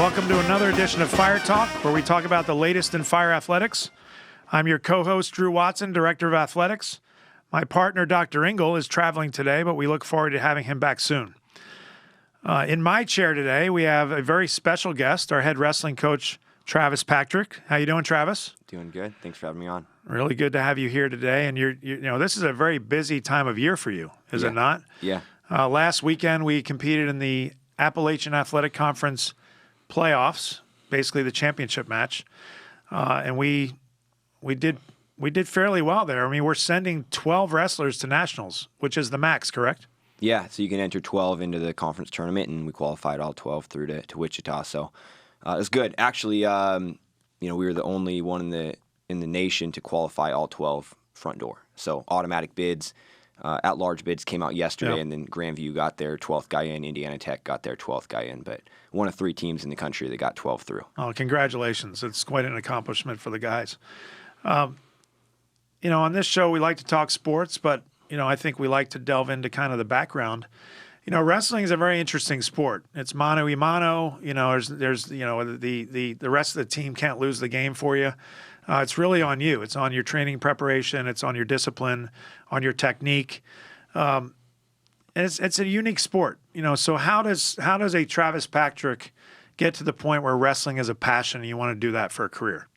Welcome to another edition of FireTalk, where we talk about the latest in fire athletics. I'm your co-host, Drew Watson, Director of Athletics. My partner, Dr. Engel, is traveling today, but we look forward to having him back soon. In my chair today, we have a very special guest, our head wrestling coach, Travis Patrick. How you doing, Travis? Doing good. Thanks for having me on. Really good to have you here today. And you know, this is a very busy time of year for you, is it not? Yeah. Last weekend, we competed in the Appalachian Athletic Conference playoffs, basically the championship match, and we did fairly well there. I mean, we're sending 12 wrestlers to nationals, which is the max, correct? Yeah, so you can enter 12 into the conference tournament, and we qualified all 12 through to Wichita. So it was good. Actually, we were the only one in the nation to qualify all 12 front door. So automatic bids, at-large bids came out yesterday, and then Grandview got their 12th guy in, Indiana Tech got their 12th guy in, but one of 3 teams in the country that got 12 through. Oh, congratulations. It's quite an accomplishment for the guys. On this show, we like to talk sports, but, I think we like to delve into kind of the background. Wrestling is a very interesting sport. It's mano-a-mano. There's the rest of the team can't lose the game for you. It's really on you. It's on your training preparation. It's on your discipline, on your technique. And it's a unique sport. So how does a Travis Patrick get to the point where wrestling is a passion and you want to do that for a career?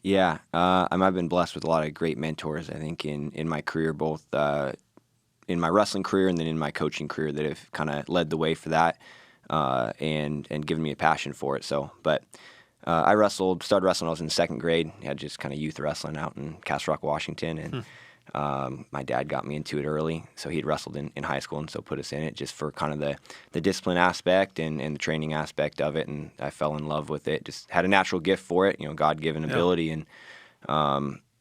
Yeah, I've been blessed with a lot of great mentors, I think, in my career, both in my wrestling career and then in my coaching career that have kind of led the way for that and given me a passion for it. I started wrestling when I was in 2nd grade. I had just kind of youth wrestling out in Castle Rock, Washington, and my dad got me into it early. So he had wrestled in high school and so put us in it just for kind of the discipline aspect and the training aspect of it, and I fell in love with it. Just had a natural gift for it, God-given ability, and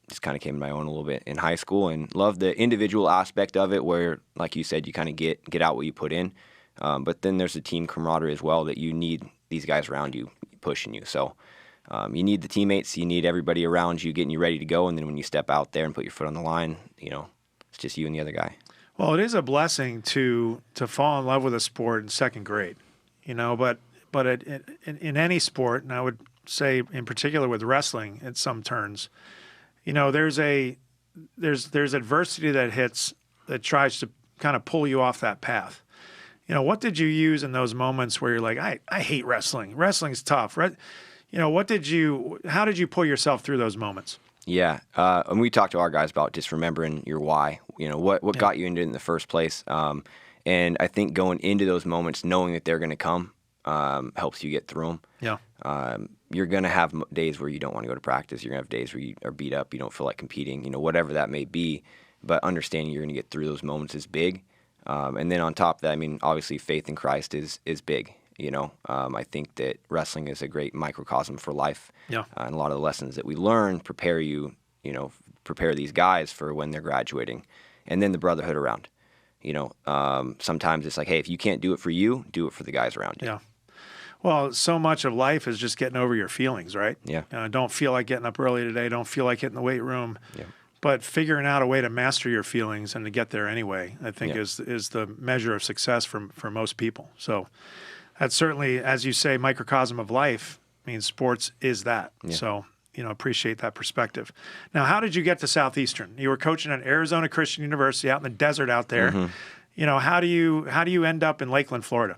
just kind of came to my own a little bit in high school and loved the individual aspect of it where, like you said, you kind of get out what you put in. But then there's a team camaraderie as well that you need these guys around you pushing you. So you need the teammates, you need everybody around you getting you ready to go, and then when you step out there and put your foot on the line, it's just you and the other guy. Well, it is a blessing to fall in love with a sport in 2nd grade, but in any sport, and I would say in particular with wrestling at some turns, there's adversity that hits that tries to kind of pull you off that path. What did you use in those moments where you're like, I hate wrestling. Wrestling's tough. Right? How did you pull yourself through those moments? Yeah. And we talked to our guys about just remembering your why, what got you into it in the first place. And I think going into those moments, knowing that they're going to come, helps you get through them. Yeah. You're going to have days where you don't want to go to practice. You're going to have days where you are beat up. You don't feel like competing, whatever that may be. But understanding you're going to get through those moments is big. And then on top of that, obviously faith in Christ is big. I think that wrestling is a great microcosm for life. Yeah. And a lot of the lessons that we learn prepare these guys for when they're graduating. And then the brotherhood around. Sometimes it's like, hey, if you can't do it for you, do it for the guys around you. Yeah. Well, so much of life is just getting over your feelings, right? Yeah. Don't feel like getting up early today. Don't feel like hitting the weight room. Yeah. But figuring out a way to master your feelings and to get there anyway, I think is the measure of success for most people. So that's certainly, as you say, microcosm of life. Sports is that. Yeah. So, appreciate that perspective. Now, how did you get to Southeastern? You were coaching at Arizona Christian University out in the desert out there. Mm-hmm. How do you end up in Lakeland, Florida?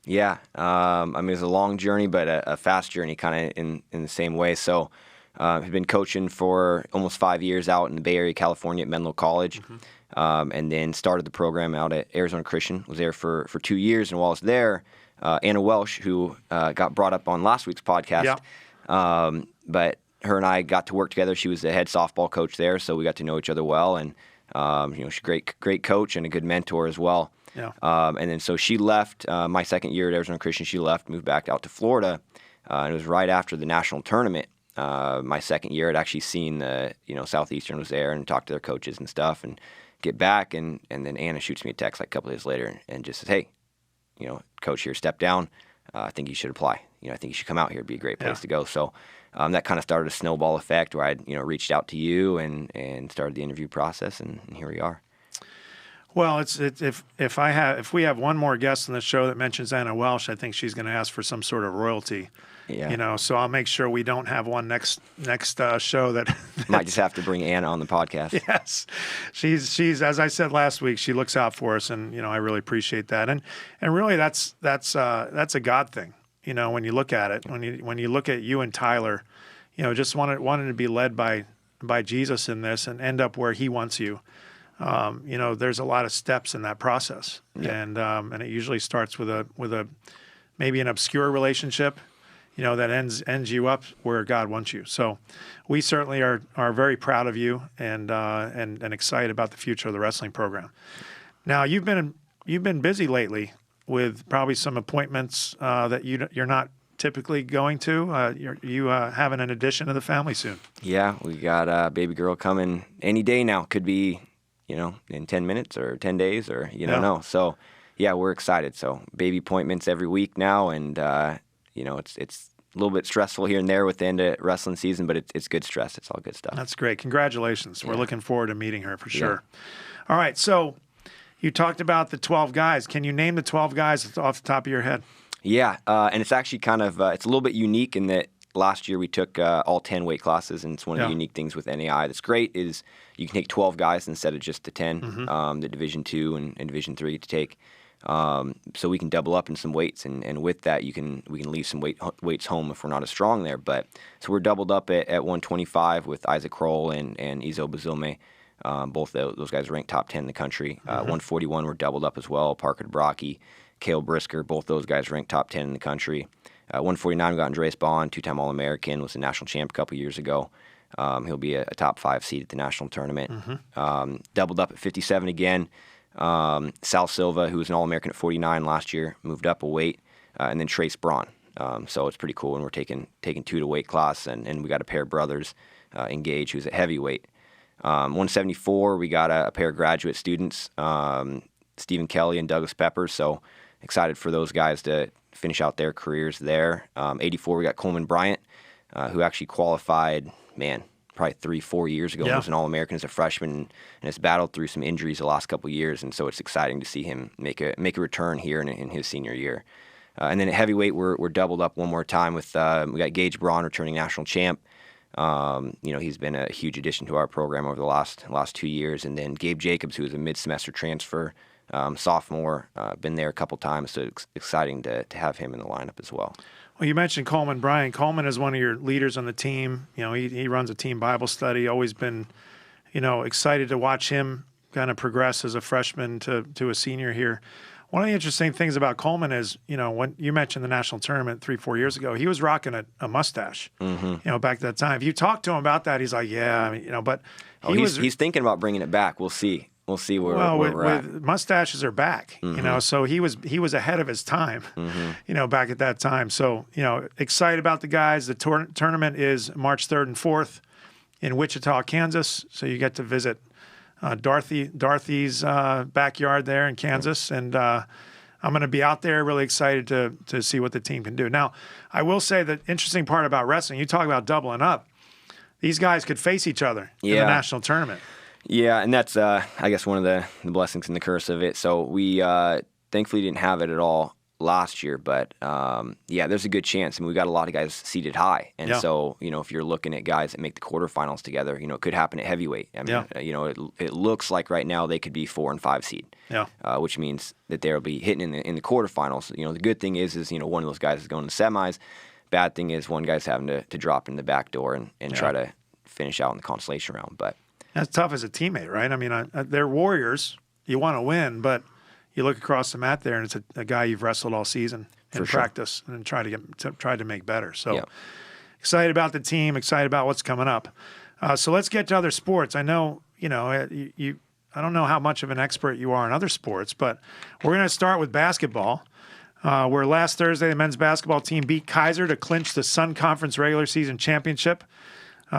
Yeah. It was a long journey, but a fast journey kind of in the same way. So I've been coaching for almost 5 years out in the Bay Area, California at Menlo College, and then started the program out at Arizona Christian. Was there for 2 years, and while I was there, Anna Welsh, who got brought up on last week's podcast, but her and I got to work together. She was the head softball coach there, so we got to know each other well, and she's a great coach and a good mentor as well. Yeah. And then so she left my 2nd year at Arizona Christian. She left, moved back out to Florida, and it was right after the national tournament. My 2nd year, I'd actually seen Southeastern was there and talked to their coaches and stuff, and get back, and then Anna shoots me a text like a couple of days later and just says, hey, coach here stepped down. I think you should apply. I think you should come out here. It'd be a great place to go. So that kind of started a snowball effect where I'd reached out to you and started the interview process, and here we are. Well, if we have one more guest on the show that mentions Anna Welsh, I think she's going to ask for some sort of royalty. Yeah. So I'll make sure we don't have one next show that Might just have to bring Anna on the podcast. Yes, she's as I said last week, she looks out for us, and I really appreciate that. And really, that's a God thing. When you look at it, when you look at you and Tyler, just wanting to be led by Jesus in this and end up where He wants you. There's a lot of steps in that process, and it usually starts with a maybe an obscure relationship, that ends you up where God wants you. So we certainly are very proud of you and excited about the future of the wrestling program. Now you've been busy lately with probably some appointments that you're not typically going to. You having an addition to the family soon. Yeah, we got a baby girl coming any day now. Could be, in 10 minutes or 10 days or you don't know. So yeah, we're excited. So baby appointments every week now, and it's a little bit stressful here and there with the end of wrestling season, but it's good stress. It's all good stuff. That's great. Congratulations. We're looking forward to meeting her for sure. All right. So you talked about the 12 guys. Can you name the 12 guys off the top of your head? Yeah. And it's actually kind of, it's a little bit unique in that last year we took all 10 weight classes, and it's one of the unique things with NAI that's great is you can take 12 guys instead of just the 10, the Division II and Division III to take. So we can double up in some weights, and with that we can leave some weights home if we're not as strong there. But so we're doubled up at 125 with Isaac Kroll and Izo Bazilme. Both those guys ranked top 10 in the country. 141 we're doubled up as well. Parker DeBrocchi, Cale Brisker, both those guys ranked top 10 in the country. 149 we got Andreas Bond, two-time All-American, was a national champ a couple years ago. He'll be a top 5 seed at the national tournament. Doubled up at 57 again. Sal Silva, who was an All-American at 49 last year, moved up a weight, and then Trace Braun. So it's pretty cool, and we're taking 2 to weight class, and we got a pair of brothers, Engage, who's at heavyweight. 174, we got a pair of graduate students, Stephen Kelly and Douglas Peppers, so excited for those guys to finish out their careers there. 84, we got Coleman Bryant, who actually qualified, probably 3-4 years ago. He was an All-American as a freshman and has battled through some injuries the last couple of years, and so it's exciting to see him make a return here in his senior year. And then at heavyweight, we're doubled up one more time with we got Gage Braun, returning national champ. He's been a huge addition to our program over the last 2 years, and then Gabe Jacobs, who was a mid-semester transfer, sophomore, been there a couple times, so it's exciting to have him in the lineup as well. Well, you mentioned Coleman Bryant. Coleman is one of your leaders on the team. He runs a team Bible study. Always been, excited to watch him kind of progress as a freshman to a senior here. One of the interesting things about Coleman is, when you mentioned the national tournament 3-4 years ago, he was rocking a mustache, back at that time. If you talk to him about that, he's like, but he's thinking about bringing it back. We'll see. We'll see where we're at. Mustaches are back, so he was ahead of his time, back at that time. So, excited about the guys. The tournament is March 3rd and 4th in Wichita, Kansas. So you get to visit Dorothy's backyard there in Kansas. And I'm going to be out there, really excited to see what the team can do. Now, I will say the interesting part about wrestling, you talk about doubling up. These guys could face each other in the national tournament. Yeah, and that's, I guess, one of the blessings and the curse of it. So we thankfully didn't have it at all last year, but there's a good chance. I mean, we got a lot of guys seated high, and so if you're looking at guys that make the quarterfinals together, it could happen at heavyweight. I mean, it looks like right now they could be 4 and 5 seed, which means that they'll be hitting in the quarterfinals. The good thing is one of those guys is going to semis. Bad thing is one guy's having to drop in the back door and try to finish out in the consolation round, but. That's tough as a teammate, right? I mean, they're warriors. You want to win, but you look across the mat there, and it's a guy you've wrestled all season in practice and tried to make better. So excited about the team, excited about what's coming up. So let's get to other sports. I know, I don't know how much of an expert you are in other sports, but we're going to start with basketball. Where last Thursday, the men's basketball team beat Kaiser to clinch the Sun Conference regular season championship,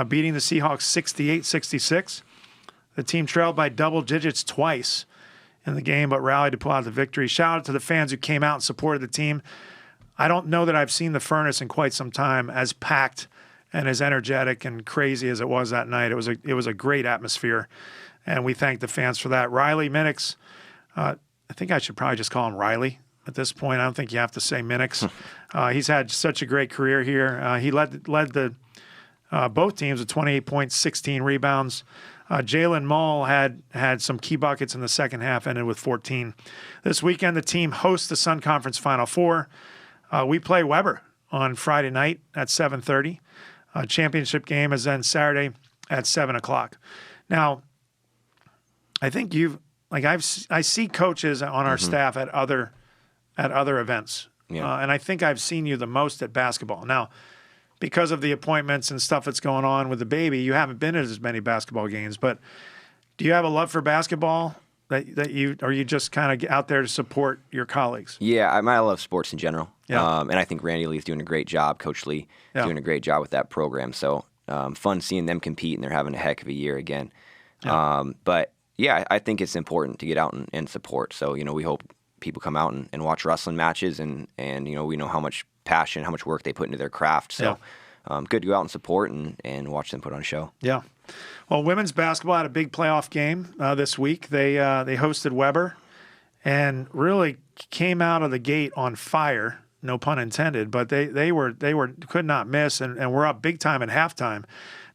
beating the Seahawks 68-66. The team trailed by double digits twice in the game, but rallied to pull out the victory. Shout out to the fans who came out and supported the team. I don't know that I've seen the Furnace in quite some time as packed and as energetic and crazy as it was that night. It was a great atmosphere, and we thank the fans for that. Riley Minix, I think I should probably just call him Riley at this point. I don't think you have to say Minix. He's had such a great career here. He led the both teams with 28 points, 16 rebounds. Jalen Mull had some key buckets in the second half, ended with 14. This weekend, the team hosts the Sun Conference Final Four. We play Weber on Friday night at 7:30. Championship game is then Saturday at 7 o'clock. Now, I think I see coaches on our staff at other events, and I think I've seen you the most at basketball. Now, because of the appointments and stuff that's going on with the baby, you haven't been at as many basketball games. But do you have a love for basketball that you just kind of out there to support your colleagues? Yeah, I love sports in general. Yeah. And I think Randy Lee's doing a great job. Coach Lee doing a great job with that program. So fun seeing them compete, and they're having a heck of a year again. Yeah. But yeah, I think it's important to get out and support. So, we hope people come out and watch wrestling matches, and we know how much passion, how much work they put into their craft. So good to go out and support and watch them put on a show. Yeah. Well, women's basketball had a big playoff game this week. They hosted Weber and really came out of the gate on fire, no pun intended, but they could not miss and were up big time at halftime.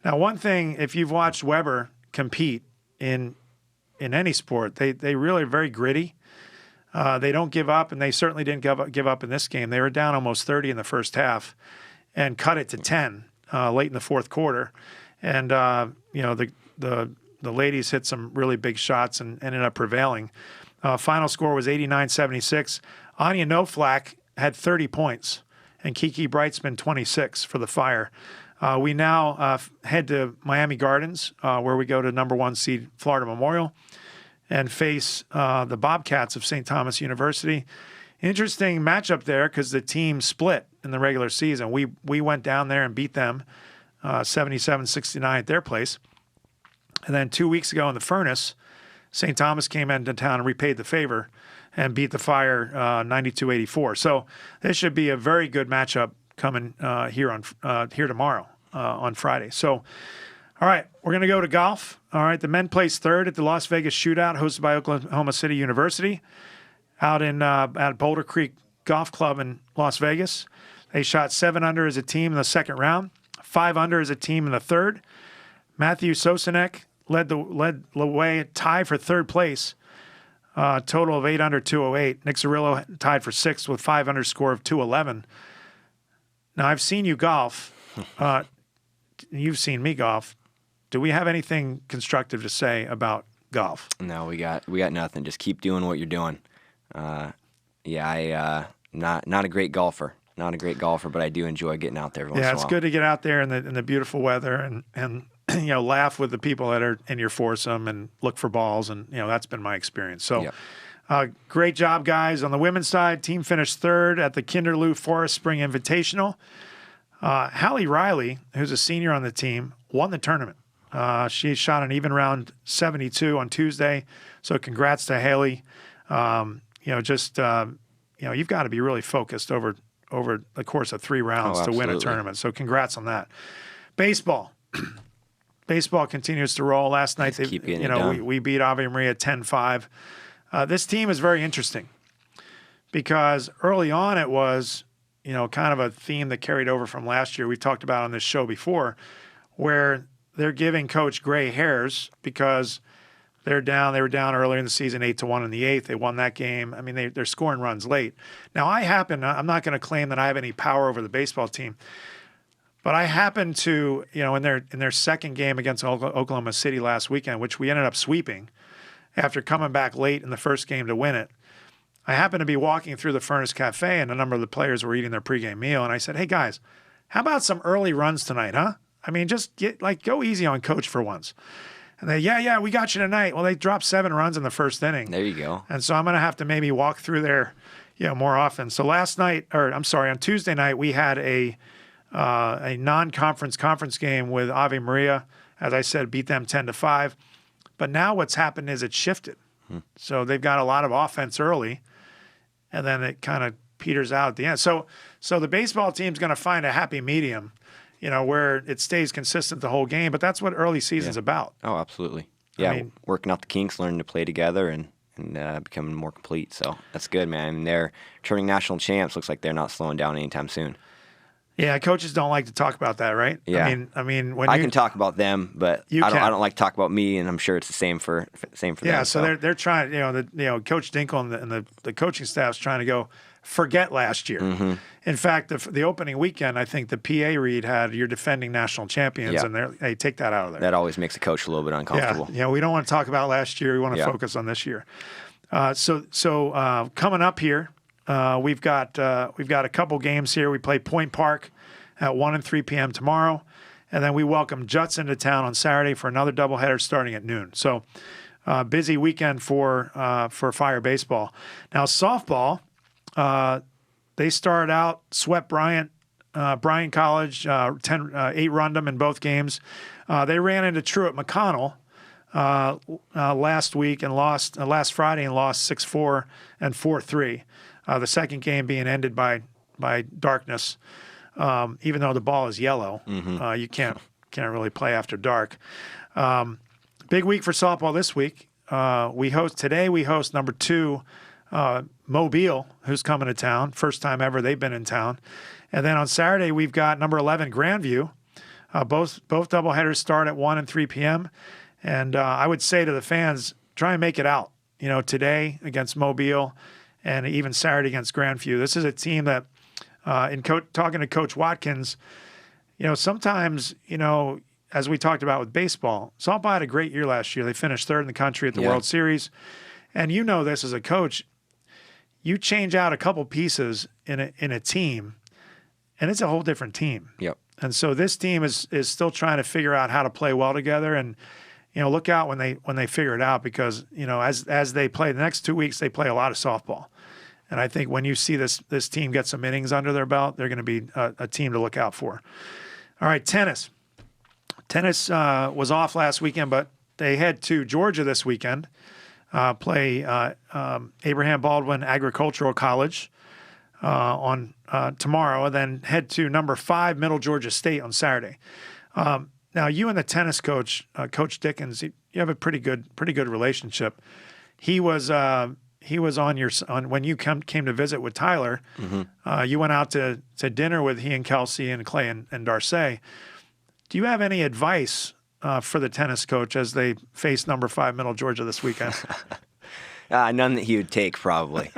Now, one thing, if you've watched Weber compete in any sport, they really are very gritty. They don't give up, and they certainly didn't give up in this game. They were down almost 30 in the first half and cut it to 10 late in the fourth quarter. And, the ladies hit some really big shots and ended up prevailing. Final score was 89-76. Anya Noflak had 30 points, and Kiki Brightsman 26 for the Fire. We now head to Miami Gardens, where we go to number 1 seed Florida Memorial, and face the Bobcats of St. Thomas University. Interesting matchup there because the team split in the regular season. We went down there and beat them 77-69 at their place. And then 2 weeks ago in the Furnace, St. Thomas came into town and repaid the favor and beat the Fire 92-84. So this should be a very good matchup coming here tomorrow on Friday. So, all right, we're going to go to golf. All right, the men placed third at the Las Vegas Shootout hosted by Oklahoma City University out at Boulder Creek Golf Club in Las Vegas. They shot 7 under as a team in the second round, 5 under as a team in the third. Matthew Sosanek led the way, tie for third place, total of 8 under, 208. Nick Zerillo tied for sixth with 5 under score of 211. Now, I've seen you golf. You've seen me golf. Do we have anything constructive to say about golf? No, we got nothing. Just keep doing what you're doing. Not a great golfer. Not a great golfer, but I do enjoy getting out there every once in a while. Yeah, it's good to get out there in the beautiful weather and laugh with the people that are in your foursome and look for balls, and that's been my experience. So, great job, guys. On the women's side, team finished third at the Kinderloo Forest Spring Invitational. Hallie Riley, who's a senior on the team, won the tournament. She shot an even round 72 on Tuesday. So congrats to Haley. You've got to be really focused over the course of 3 rounds to win a tournament. So congrats on that. Baseball. Baseball continues to roll. Last night, we beat Ave Maria 10-5. This team is very interesting because early on it was, kind of a theme that carried over from last year. We've talked about on this show before, where they're giving Coach gray hairs because they're down. They were down earlier in the season, 8-1 in the 8th. They won that game. I mean, they're scoring runs late. Now, I'm not going to claim that I have any power over the baseball team, but I happened to, in their second game against Oklahoma City last weekend, which we ended up sweeping after coming back late in the first game to win it. I happened to be walking through the Furnace Cafe, and a number of the players were eating their pregame meal, and I said, "Hey guys, how about some early runs tonight, huh? I mean, just go easy on Coach for once." And they, yeah, we got you tonight. Well, they dropped 7 runs in the first inning. There you go. And so I'm going to have to maybe walk through there, more often. So on Tuesday night, we had a non-conference conference game with Ave Maria. As I said, beat them 10-5. But now what's happened is it shifted. So they've got a lot of offense early, and then it kind of peters out at the end. So the baseball team's going to find a happy medium, where it stays consistent the whole game. But that's what early season's about. Oh, absolutely. Yeah, mean, working out the kinks, learning to play together, and becoming more complete. So that's good, man. And they're turning national champs. Looks like they're not slowing down anytime soon. Yeah, coaches don't like to talk about that, right? Yeah. I mean, when I can talk about them, but I don't like to talk about me, and I'm sure it's the same for them. Yeah, so they're trying. Coach Dinkle and the coaching staff's trying to go forget last year. Mm-hmm. In fact, the opening weekend, I think the PA read had "You're defending national champions," and they take that out of there. That always makes a coach a little bit uncomfortable. Yeah, we don't want to talk about last year. We want to focus on this year. So coming up here. We've got a couple games here. We play Point Park at 1 and 3 p.m. tomorrow, and then we welcome Judson to town on Saturday for another doubleheader starting at noon. So busy weekend for Fire baseball. Now softball, they started out swept Bryan College 8-run them in both games. They ran into Truett McConnell last week and lost last Friday and lost 6-4 and 4-3. The second game being ended by darkness, even though the ball is yellow. Mm-hmm. You can't really play after dark. Big week for softball this week. We host number 2, Mobile, who's coming to town. First time ever they've been in town. And then on Saturday we've got number 11 Grandview. Both doubleheaders start at 1 and 3 p.m. And I would say to the fans, try and make it out. Today against Mobile. And even Saturday against Grandview. This is a team that, talking to Coach Watkins, sometimes, as we talked about with baseball, softball had a great year last year. They finished 3rd in the country at the World Series. And this as a coach, you change out a couple pieces in a team, and it's a whole different team. Yep. And so this team is still trying to figure out how to play well together. And look out when they figure it out, because as they play the next 2 weeks, they play a lot of softball. And I think when you see this team get some innings under their belt, they're going to be a team to look out for. All right, tennis. Tennis was off last weekend, but they head to Georgia this weekend, play Abraham Baldwin Agricultural College on tomorrow, and then head to number 5 Middle Georgia State on Saturday. Now, you and the tennis coach, Coach Dickens, you have a pretty good relationship. He was on when you came to visit with Tyler. Mm-hmm. You went out to dinner with he and Kelsey and Clay and Darcy. Do you have any advice for the tennis coach as they face number 5 Middle Georgia this weekend? None that he would take, probably.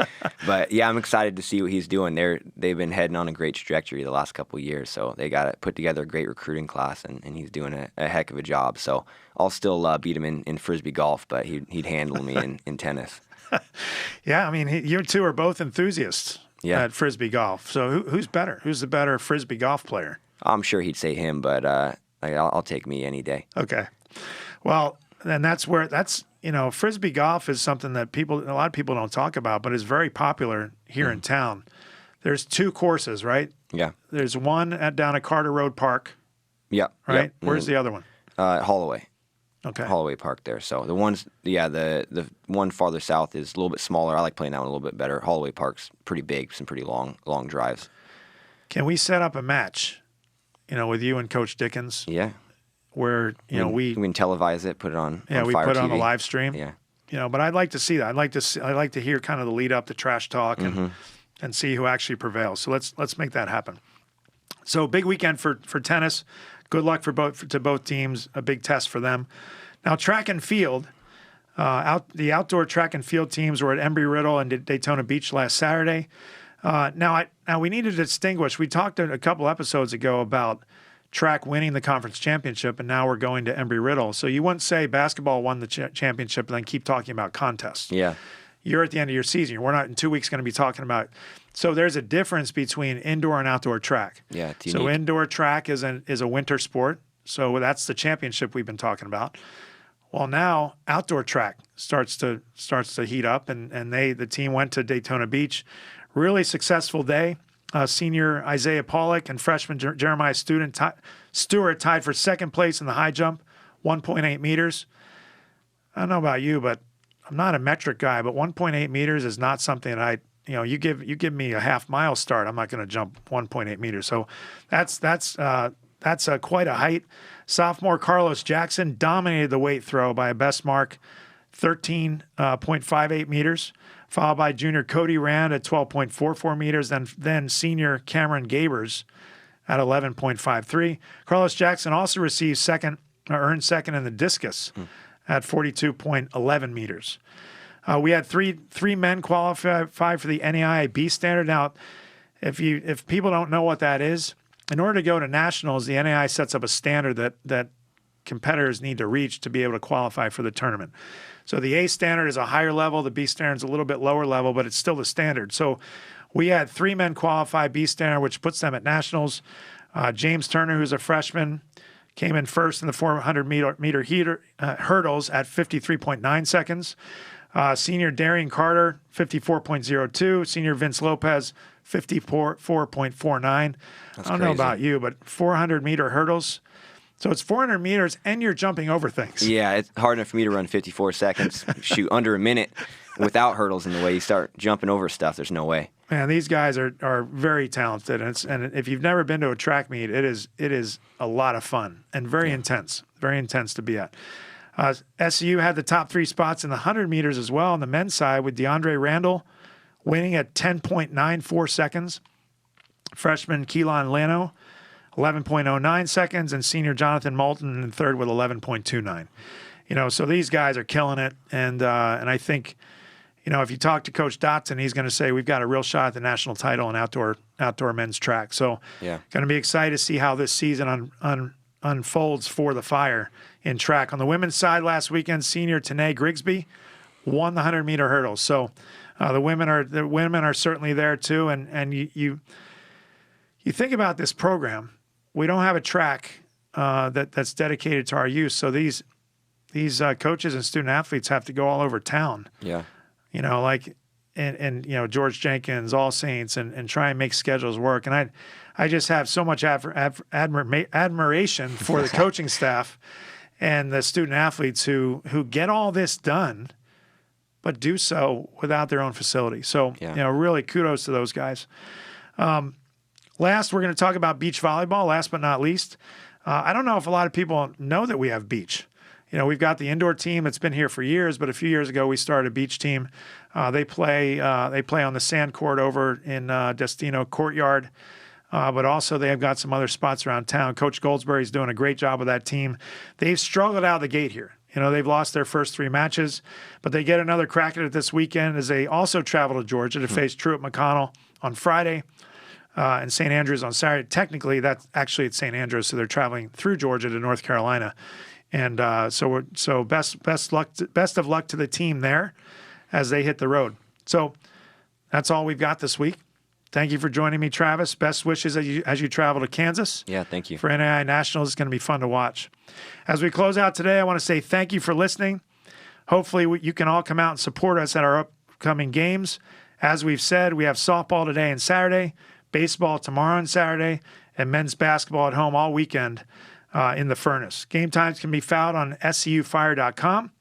But, yeah, I'm excited to see what he's doing. They've been heading on a great trajectory the last couple of years, so they got to put together a great recruiting class, and he's doing a heck of a job. So I'll still beat him in Frisbee golf, but he'd handle me in tennis. Yeah, I mean, you two are both enthusiasts at Frisbee golf. So who's better? Who's the better Frisbee golf player? I'm sure he'd say him, but I'll take me any day. Okay. Well, and that's Frisbee golf is something that a lot of people don't talk about, but is very popular here in town. There's 2 courses, right? Yeah. There's one down at Carter Road Park. Yeah. Right? Yep. Where's the other one? Holloway. Okay. Holloway Park there. So the one farther south is a little bit smaller. I like playing that one a little bit better. Holloway Park's pretty big, some pretty long drives. Can we set up a match, with you and Coach Dickens? Yeah. Where, we can televise it, put it on we Fire put it on TV. the live stream. Yeah. But I'd like to see that. I'd like to hear kind of the lead up to trash talk and see who actually prevails. So let's make that happen. So big weekend for tennis. Good luck to both teams. A big test for them. Now track and field. The outdoor track and field teams were at Embry-Riddle and Daytona Beach last Saturday. Now we need to distinguish. We talked a couple episodes ago about track winning the conference championship, and now we're going to Embry-Riddle. So you wouldn't say basketball won the championship and then keep talking about contests. Yeah. You're at the end of your season. We're not in 2 weeks going to be talking about. So there's a difference between indoor and outdoor track. Yeah. It's So unique. indoor track is a winter sport. So that's the championship we've been talking about. Well, now outdoor track starts to heat up, and the team went to Daytona Beach. Really successful day. Senior Isaiah Pollock and freshman Jeremiah Stewart tied for second place in the high jump, 1.8 meters. I don't know about you, but I'm not a metric guy, but 1.8 meters is not something that you give me a half mile start, I'm not going to jump 1.8 meters. So that's that's quite a height. Sophomore Carlos Jackson dominated the weight throw by a best mark, 13.58 meters, followed by junior Cody Rand at 12.44 meters, then senior Cameron Gabers at 11.53. Carlos Jackson also earned second in the discus at 42.11 meters. We had three men qualify for the NAIA B standard. Now, if people don't know what that is, in order to go to nationals, the NAIA sets up a standard that competitors need to reach to be able to qualify for the tournament. So the A standard is a higher level, the B standard is a little bit lower level, but it's still the standard. So we had 3 men qualify B standard, which puts them at nationals. James Turner, who's a freshman, came in first in the 400-meter hurdles at 53.9 seconds. Senior Darian Carter, 54.02. Senior Vince Lopez, 54.49. I don't know about you, but 400-meter hurdles. So it's 400 meters, and you're jumping over things. Yeah, it's hard enough for me to run 54 seconds, shoot under a minute without hurdles. In the way you start jumping over stuff, there's no way. Man, these guys are very talented, and if you've never been to a track meet, it is a lot of fun and very intense to be at. SU had the top 3 spots in the 100 meters as well on the men's side, with DeAndre Randall winning at 10.94 seconds, freshman Keelan Lano 11.09 seconds, and senior Jonathan Moulton in third with 11.29. So these guys are killing it, and I think, if you talk to Coach Dotson, he's going to say we've got a real shot at the national title in outdoor men's track. So, going to be excited to see how this season unfolds for the Fire in track. On the women's side, last weekend, senior Tanae Grigsby won the 100-meter hurdles. So, the women are certainly there too. And you think about this program. We don't have a track that's dedicated to our youth. So these coaches and student athletes have to go all over town. Yeah. George Jenkins, All Saints, and try and make schedules work. And I just have so much admiration for the coaching staff and the student athletes who get all this done, but do so without their own facility. So, really kudos to those guys. Last, we're going to talk about beach volleyball, last but not least. I don't know if a lot of people know that we have beach. We've got the indoor team that's been here for years, but a few years ago we started a beach team. They play on the sand court over in Destino Courtyard, but also they have got some other spots around town. Coach Goldsberry's doing a great job with that team. They've struggled out of the gate here. They've lost their first 3 matches, but they get another crack at it this weekend as they also travel to Georgia to face Truett McConnell on Friday. And St. Andrews on Saturday. Technically, that's actually at St. Andrews, so they're traveling through Georgia to North Carolina. And so best of luck to the team there as they hit the road. So that's all we've got this week. Thank you for joining me, Travis. Best wishes as you travel to Kansas. Yeah, thank you. For NAIA Nationals, it's going to be fun to watch. As we close out today, I want to say thank you for listening. Hopefully, you can all come out and support us at our upcoming games. As we've said, we have softball today and Saturday, baseball tomorrow and Saturday, and men's basketball at home all weekend in the Furnace. Game times can be found on scufire.com.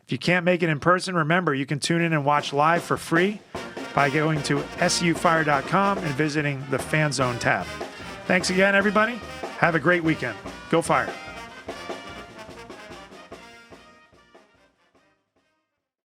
If you can't make it in person, remember you can tune in and watch live for free by going to scufire.com and visiting the Fan Zone tab. Thanks again, everybody. Have a great weekend. Go Fire.